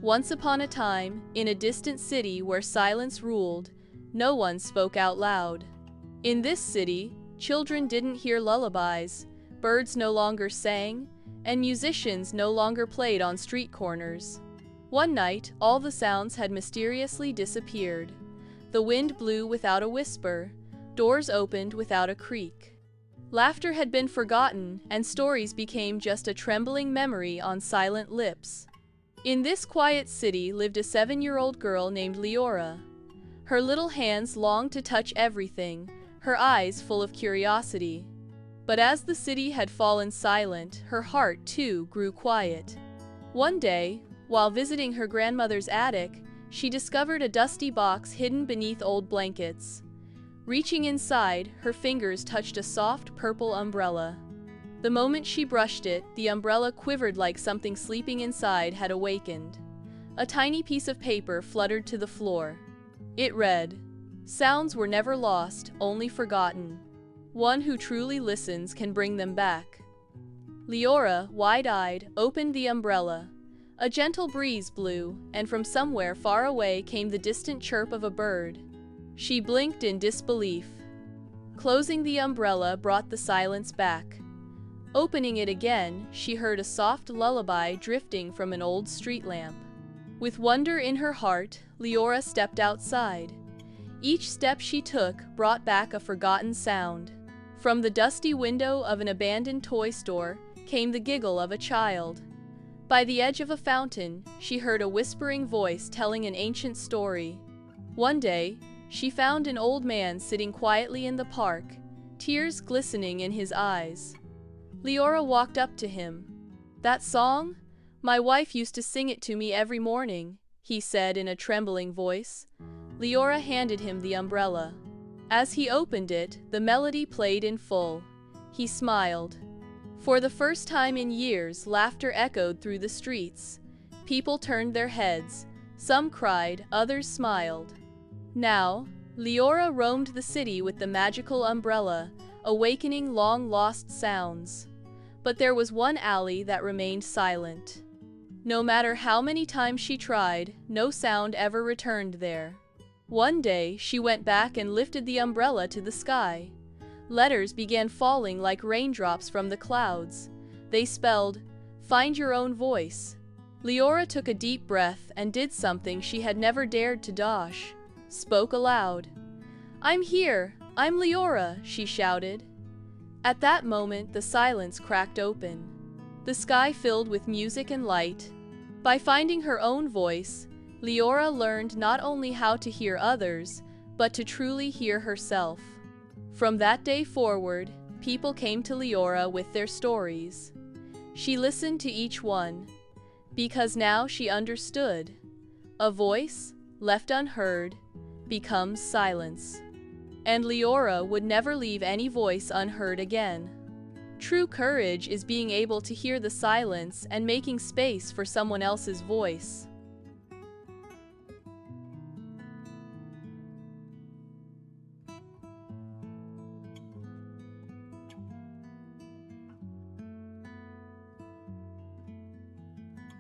Once upon a time, in a distant city where silence ruled, no one spoke out loud. In this city, children didn't hear lullabies, birds no longer sang, and musicians no longer played on street corners. One night, all the sounds had mysteriously disappeared. The wind blew without a whisper, doors opened without a creak. Laughter had been forgotten, and stories became just a trembling memory on silent lips. In this quiet city lived a 7-year-old girl named Liora. Her little hands longed to touch everything, her eyes full of curiosity. But as the city had fallen silent, her heart too grew quiet. One day, while visiting her grandmother's attic, she discovered a dusty box hidden beneath old blankets. Reaching inside, her fingers touched a soft purple umbrella. The moment she brushed it, the umbrella quivered like something sleeping inside had awakened. A tiny piece of paper fluttered to the floor. It read, "Sounds were never lost, only forgotten. One who truly listens can bring them back." Liora, wide-eyed, opened the umbrella. A gentle breeze blew, and from somewhere far away came the distant chirp of a bird. She blinked in disbelief. Closing the umbrella brought the silence back. Opening it again, she heard a soft lullaby drifting from an old street lamp. With wonder in her heart, Liora stepped outside. Each step she took brought back a forgotten sound. From the dusty window of an abandoned toy store came the giggle of a child. By the edge of a fountain, she heard a whispering voice telling an ancient story. One day, she found an old man sitting quietly in the park, tears glistening in his eyes. Liora walked up to him. "That song? My wife used to sing it to me every morning," he said in a trembling voice. Liora handed him the umbrella. As he opened it, the melody played in full. He smiled. For the first time in years, laughter echoed through the streets. People turned their heads. Some cried, others smiled. Now, Liora roamed the city with the magical umbrella, awakening long-lost sounds. But there was one alley that remained silent. No matter how many times she tried, no sound ever returned there. One day, she went back and lifted the umbrella to the sky. Letters began falling like raindrops from the clouds. They spelled, "Find your own voice." Liora took a deep breath and did something she had never dared to dosh. Spoke aloud. "I'm here! I'm Liora!" she shouted. At that moment, the silence cracked open. The sky filled with music and light. By finding her own voice, Liora learned not only how to hear others, but to truly hear herself. From that day forward, people came to Liora with their stories. She listened to each one, because now she understood. A voice, left unheard, becomes silence. And Liora would never leave any voice unheard again. True courage is being able to hear the silence and making space for someone else's voice.